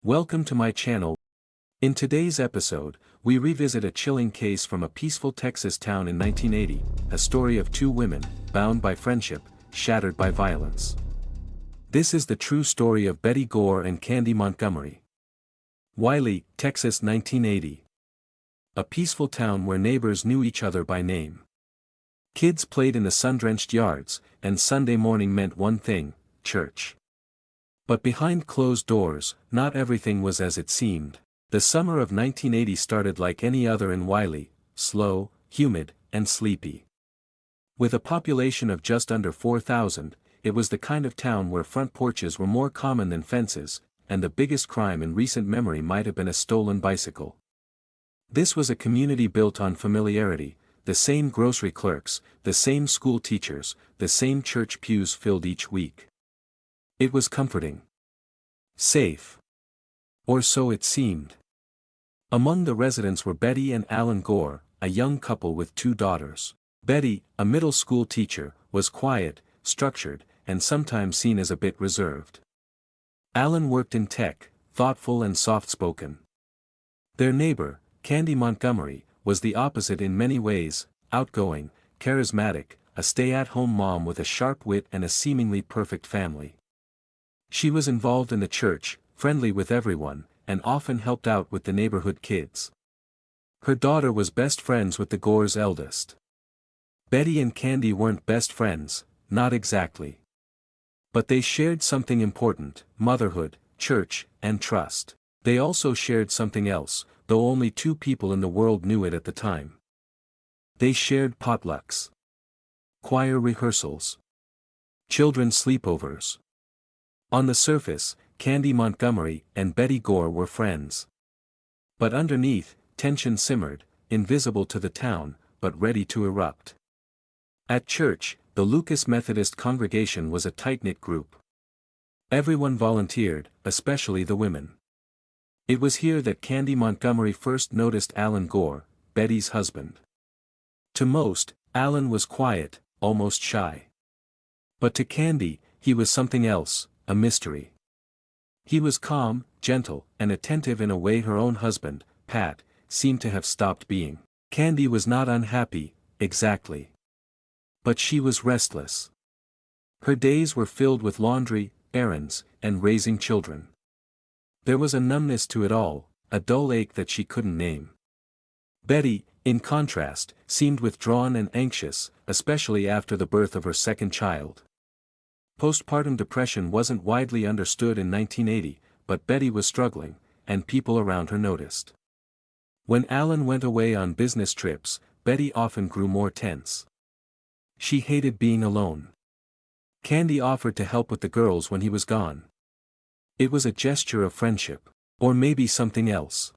Welcome to my channel. In today's episode, we revisit a chilling case from a peaceful Texas town in 1980, a story of two women, bound by friendship, shattered by violence. This is the true story of Betty Gore and Candy Montgomery. Wylie, Texas 1980. A peaceful town where neighbors knew each other by name. Kids played in the sun-drenched yards, and Sunday morning meant one thing: church. But behind closed doors, not everything was as it seemed. The summer of 1980 started like any other in Wylie, slow, humid, and sleepy. With a population of just under 4,000, it was the kind of town where front porches were more common than fences, and the biggest crime in recent memory might have been a stolen bicycle. This was a community built on familiarity, the same grocery clerks, the same school teachers, the same church pews filled each week. It was comforting. Safe. Or so it seemed. Among the residents were Betty and Alan Gore, a young couple with two daughters. Betty, a middle school teacher, was quiet, structured, and sometimes seen as a bit reserved. Alan worked in tech, thoughtful and soft-spoken. Their neighbor, Candy Montgomery, was the opposite in many ways: outgoing, charismatic, a stay-at-home mom with a sharp wit and a seemingly perfect family. She was involved in the church, friendly with everyone, and often helped out with the neighborhood kids. Her daughter was best friends with the Gore's eldest. Betty and Candy weren't best friends, not exactly. But they shared something important: motherhood, church, and trust. They also shared something else, though only two people in the world knew it at the time. They shared potlucks, choir rehearsals, children's sleepovers. On the surface, Candy Montgomery and Betty Gore were friends. But underneath, tension simmered, invisible to the town, but ready to erupt. At church, the Lucas Methodist congregation was a tight-knit group. Everyone volunteered, especially the women. It was here that Candy Montgomery first noticed Alan Gore, Betty's husband. To most, Alan was quiet, almost shy. But to Candy, he was something else, a mystery. He was calm, gentle, and attentive in a way her own husband, Pat, seemed to have stopped being. Candy was not unhappy, exactly. But she was restless. Her days were filled with laundry, errands, and raising children. There was a numbness to it all, a dull ache that she couldn't name. Betty, in contrast, seemed withdrawn and anxious, especially after the birth of her second child. Postpartum depression wasn't widely understood in 1980, but Betty was struggling, and people around her noticed. When Alan went away on business trips, Betty often grew more tense. She hated being alone. Candy offered to help with the girls when he was gone. It was a gesture of friendship. Or maybe something else.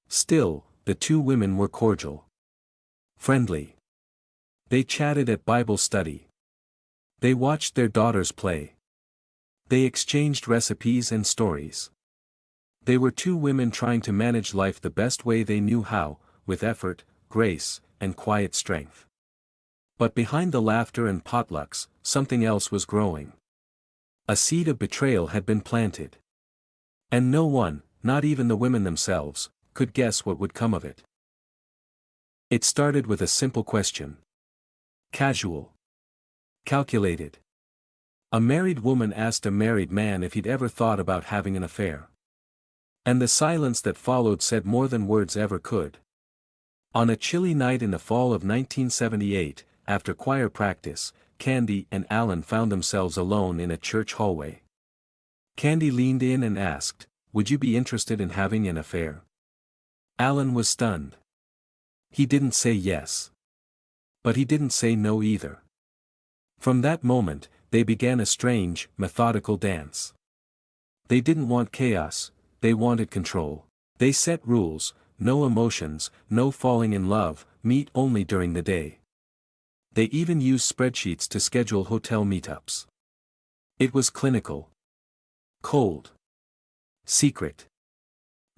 Still, the two women were cordial. Friendly. They chatted at Bible study. They watched their daughters play. They exchanged recipes and stories. They were two women trying to manage life the best way they knew how, with effort, grace, and quiet strength. But behind the laughter and potlucks, something else was growing. A seed of betrayal had been planted. And no one, not even the women themselves, could guess what would come of it. It started with a simple question. Casual. Calculated. A married woman asked a married man if he'd ever thought about having an affair. And the silence that followed said more than words ever could. On a chilly night in the fall of 1978, after choir practice, Candy and Alan found themselves alone in a church hallway. Candy leaned in and asked, "Would you be interested in having an affair?" Alan was stunned. He didn't say yes. But he didn't say no either. From that moment, they began a strange, methodical dance. They didn't want chaos, they wanted control. They set rules: no emotions, no falling in love, meet only during the day. They even used spreadsheets to schedule hotel meetups. It was clinical. Cold. Secret.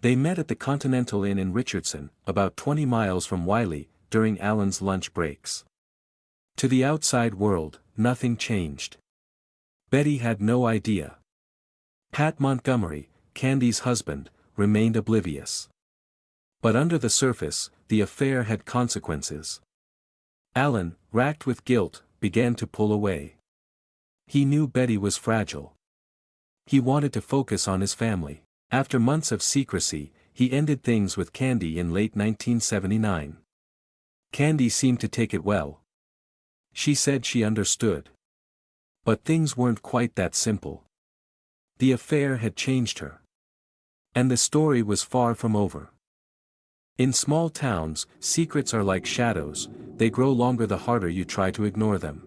They met at the Continental Inn in Richardson, about 20 miles from Wylie, during Alan's lunch breaks. To the outside world, nothing changed. Betty had no idea. Pat Montgomery, Candy's husband, remained oblivious. But under the surface, the affair had consequences. Alan, racked with guilt, began to pull away. He knew Betty was fragile. He wanted to focus on his family. After months of secrecy, he ended things with Candy in late 1979. Candy seemed to take it well. She said she understood. But things weren't quite that simple. The affair had changed her. And the story was far from over. In small towns, secrets are like shadows, they grow longer the harder you try to ignore them.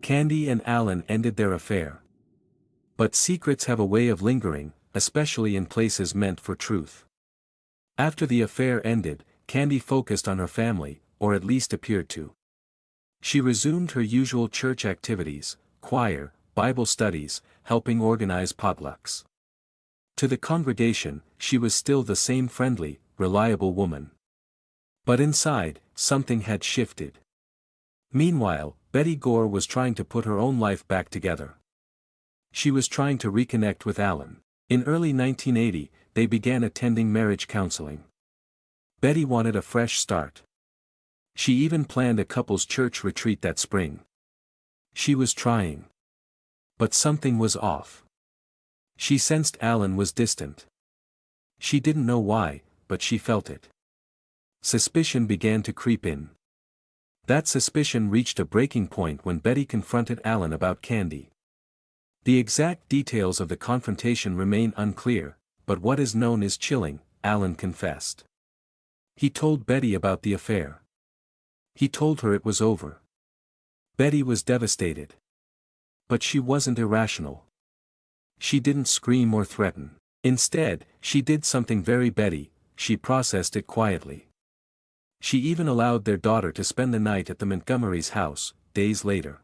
Candy and Alan ended their affair. But secrets have a way of lingering, especially in places meant for truth. After the affair ended, Candy focused on her family, or at least appeared to. She resumed her usual church activities, choir, Bible studies, helping organize potlucks. To the congregation, she was still the same friendly, reliable woman. But inside, something had shifted. Meanwhile, Betty Gore was trying to put her own life back together. She was trying to reconnect with Alan. In early 1980, they began attending marriage counseling. Betty wanted a fresh start. She even planned a couple's church retreat that spring. She was trying. But something was off. She sensed Alan was distant. She didn't know why, but she felt it. Suspicion began to creep in. That suspicion reached a breaking point when Betty confronted Alan about Candy. The exact details of the confrontation remain unclear, but what is known is chilling, Alan confessed. He told Betty about the affair. He told her it was over. Betty was devastated. But she wasn't irrational. She didn't scream or threaten. Instead, she did something very Betty, she processed it quietly. She even allowed their daughter to spend the night at the Montgomery's house, days later.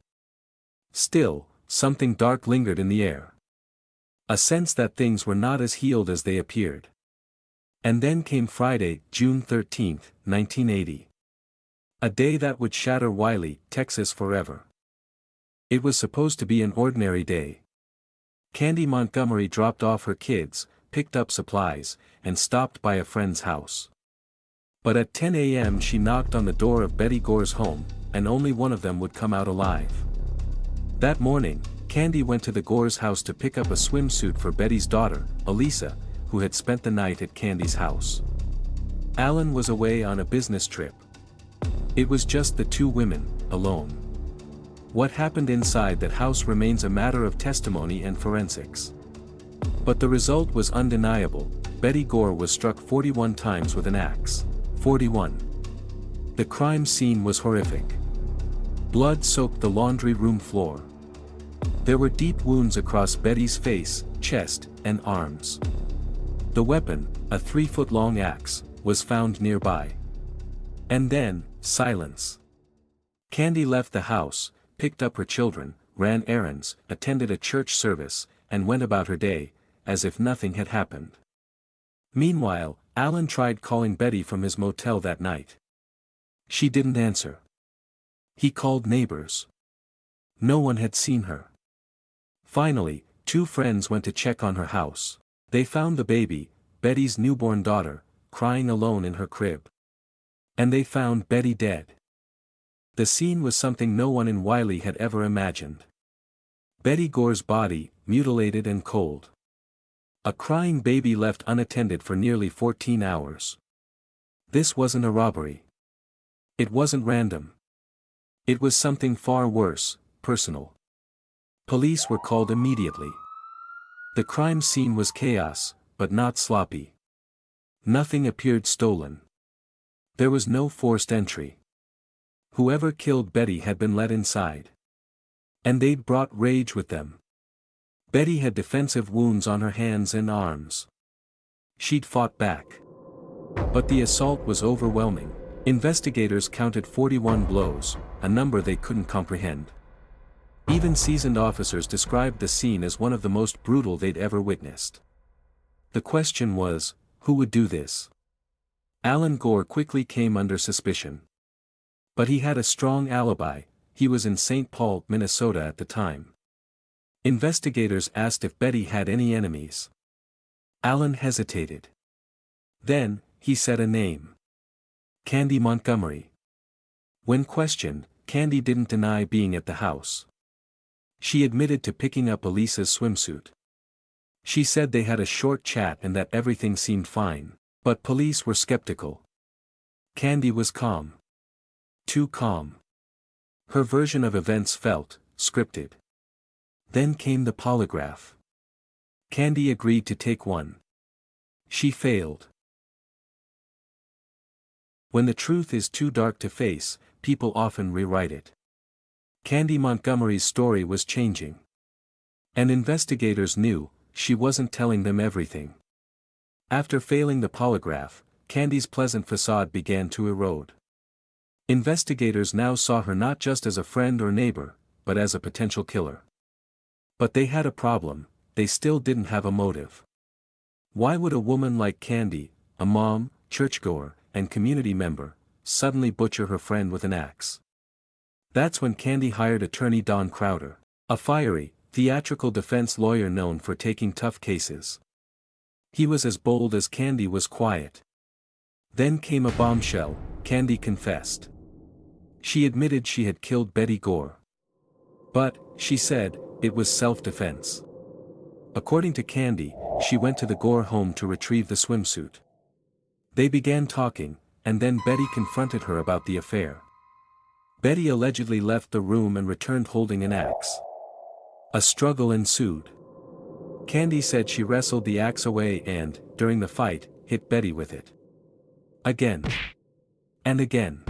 Still, something dark lingered in the air. A sense that things were not as healed as they appeared. And then came Friday, June 13, 1980. A day that would shatter Wylie, Texas forever. It was supposed to be an ordinary day. Candy Montgomery dropped off her kids, picked up supplies, and stopped by a friend's house. But at 10 a.m. she knocked on the door of Betty Gore's home, and only one of them would come out alive. That morning, Candy went to the Gore's house to pick up a swimsuit for Betty's daughter, Elisa, who had spent the night at Candy's house. Alan was away on a business trip. It was just the two women, alone. What happened inside that house remains a matter of testimony and forensics. But the result was undeniable. Betty Gore was struck 41 times with an axe. 41. The crime scene was horrific. Blood soaked the laundry room floor. There were deep wounds across Betty's face, chest, and arms. The weapon, a 3-foot-long axe, was found nearby. And then, silence. Candy left the house, picked up her children, ran errands, attended a church service, and went about her day, as if nothing had happened. Meanwhile, Alan tried calling Betty from his motel that night. She didn't answer. He called neighbors. No one had seen her. Finally, two friends went to check on her house. They found the baby, Betty's newborn daughter, crying alone in her crib. And they found Betty dead. The scene was something no one in Wylie had ever imagined. Betty Gore's body, mutilated and cold. A crying baby left unattended for nearly 14 hours. This wasn't a robbery. It wasn't random. It was something far worse, personal. Police were called immediately. The crime scene was chaos, but not sloppy. Nothing appeared stolen. There was no forced entry. Whoever killed Betty had been let inside. And they'd brought rage with them. Betty had defensive wounds on her hands and arms. She'd fought back. But the assault was overwhelming. Investigators counted 41 blows, a number they couldn't comprehend. Even seasoned officers described the scene as one of the most brutal they'd ever witnessed. The question was, who would do this? Alan Gore quickly came under suspicion. But he had a strong alibi. He was in St. Paul, Minnesota at the time. Investigators asked if Betty had any enemies. Alan hesitated. Then, he said a name. Candy Montgomery. When questioned, Candy didn't deny being at the house. She admitted to picking up Elisa's swimsuit. She said they had a short chat and that everything seemed fine, but police were skeptical. Candy was calm. Too calm. Her version of events felt scripted. Then came the polygraph. Candy agreed to take one. She failed. When the truth is too dark to face, people often rewrite it. Candy Montgomery's story was changing. And investigators knew, she wasn't telling them everything. After failing the polygraph, Candy's pleasant facade began to erode. Investigators now saw her not just as a friend or neighbor, but as a potential killer. But they had a problem, they still didn't have a motive. Why would a woman like Candy, a mom, churchgoer, and community member, suddenly butcher her friend with an axe? That's when Candy hired attorney Don Crowder, a fiery, theatrical defense lawyer known for taking tough cases. He was as bold as Candy was quiet. Then came a bombshell. Candy confessed. She admitted she had killed Betty Gore. But, she said, it was self-defense. According to Candy, she went to the Gore home to retrieve the swimsuit. They began talking, and then Betty confronted her about the affair. Betty allegedly left the room and returned holding an axe. A struggle ensued. Candy said she wrestled the axe away and, during the fight, hit Betty with it. Again. And again.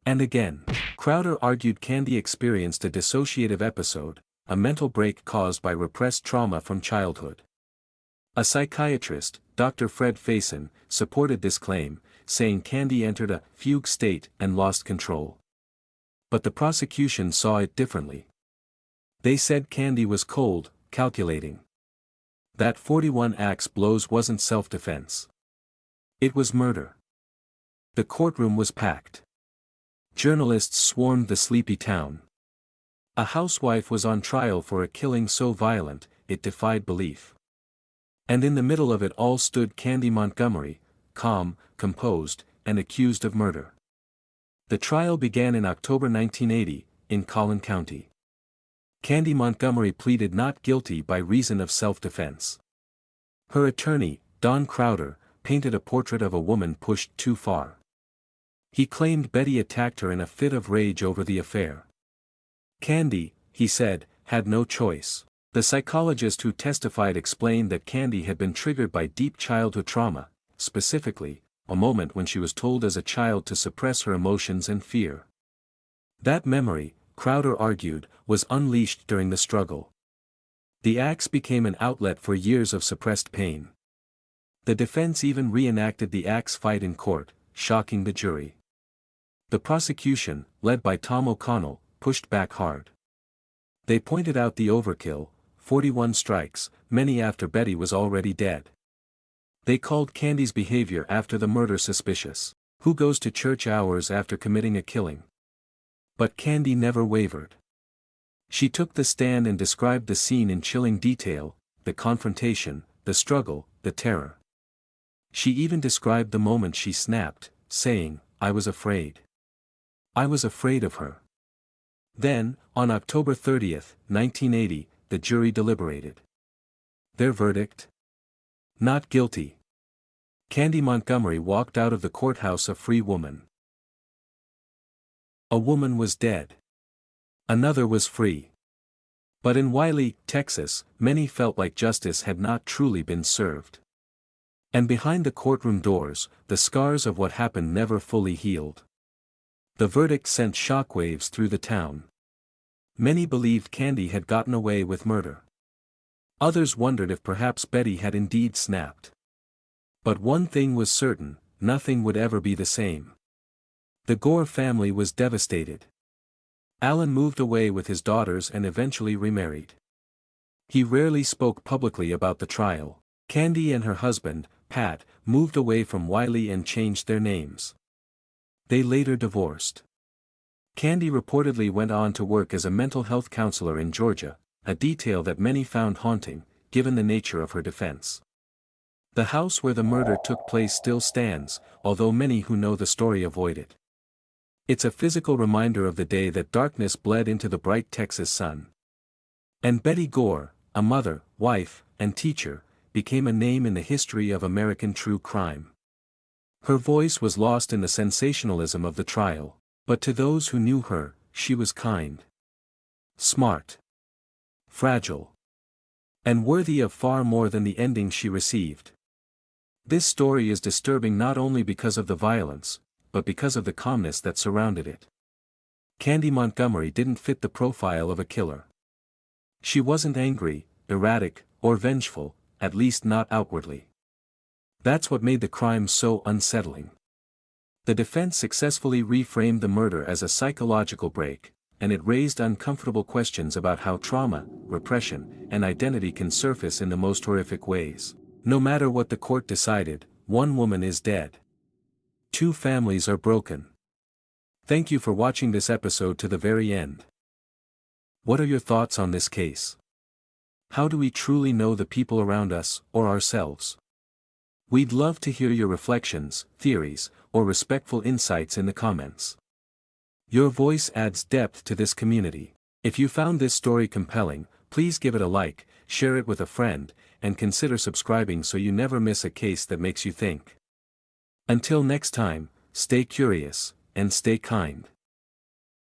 And again. Crowder argued Candy experienced a dissociative episode, a mental break caused by repressed trauma from childhood. A psychiatrist, Dr. Fred Faison, supported this claim, saying Candy entered a fugue state and lost control. But the prosecution saw it differently. They said Candy was cold, calculating. That 41 axe blows wasn't self-defense. It was murder. The courtroom was packed. Journalists swarmed the sleepy town. A housewife was on trial for a killing so violent, it defied belief. And in the middle of it all stood Candy Montgomery, calm, composed, and accused of murder. The trial began in October 1980, in Collin County. Candy Montgomery pleaded not guilty by reason of self-defense. Her attorney, Don Crowder, painted a portrait of a woman pushed too far. He claimed Betty attacked her in a fit of rage over the affair. Candy, he said, had no choice. The psychologist who testified explained that Candy had been triggered by deep childhood trauma, specifically, a moment when she was told as a child to suppress her emotions and fear. That memory, Crowder argued, was unleashed during the struggle. The axe became an outlet for years of suppressed pain. The defense even reenacted the axe fight in court, shocking the jury. The prosecution, led by Tom O'Connell, pushed back hard. They pointed out the overkill, 41 strikes, many after Betty was already dead. They called Candy's behavior after the murder suspicious. Who goes to church hours after committing a killing? But Candy never wavered. She took the stand and described the scene in chilling detail, the confrontation, the struggle, the terror. She even described the moment she snapped, saying, "I was afraid. I was afraid of her." Then, on October 30, 1980, the jury deliberated. Their verdict? Not guilty. Candy Montgomery walked out of the courthouse a free woman. A woman was dead. Another was free. But in Wylie, Texas, many felt like justice had not truly been served. And behind the courtroom doors, the scars of what happened never fully healed. The verdict sent shockwaves through the town. Many believed Candy had gotten away with murder. Others wondered if perhaps Betty had indeed snapped. But one thing was certain, nothing would ever be the same. The Gore family was devastated. Alan moved away with his daughters and eventually remarried. He rarely spoke publicly about the trial. Candy and her husband, Pat, moved away from Wylie and changed their names. They later divorced. Candy reportedly went on to work as a mental health counselor in Georgia, a detail that many found haunting, given the nature of her defense. The house where the murder took place still stands, although many who know the story avoid it. It's a physical reminder of the day that darkness bled into the bright Texas sun. And Betty Gore, a mother, wife, and teacher, became a name in the history of American true crime. Her voice was lost in the sensationalism of the trial, but to those who knew her, she was kind, smart, fragile, and worthy of far more than the ending she received. This story is disturbing not only because of the violence, but because of the calmness that surrounded it. Candy Montgomery didn't fit the profile of a killer. She wasn't angry, erratic, or vengeful, at least not outwardly. That's what made the crime so unsettling. The defense successfully reframed the murder as a psychological break, and it raised uncomfortable questions about how trauma, repression, and identity can surface in the most horrific ways. No matter what the court decided, one woman is dead. 2 families are broken. Thank you for watching this episode to the very end. What are your thoughts on this case? How do we truly know the people around us, or ourselves? We'd love to hear your reflections, theories, or respectful insights in the comments. Your voice adds depth to this community. If you found this story compelling, please give it a like, share it with a friend, and consider subscribing so you never miss a case that makes you think. Until next time, stay curious, and stay kind.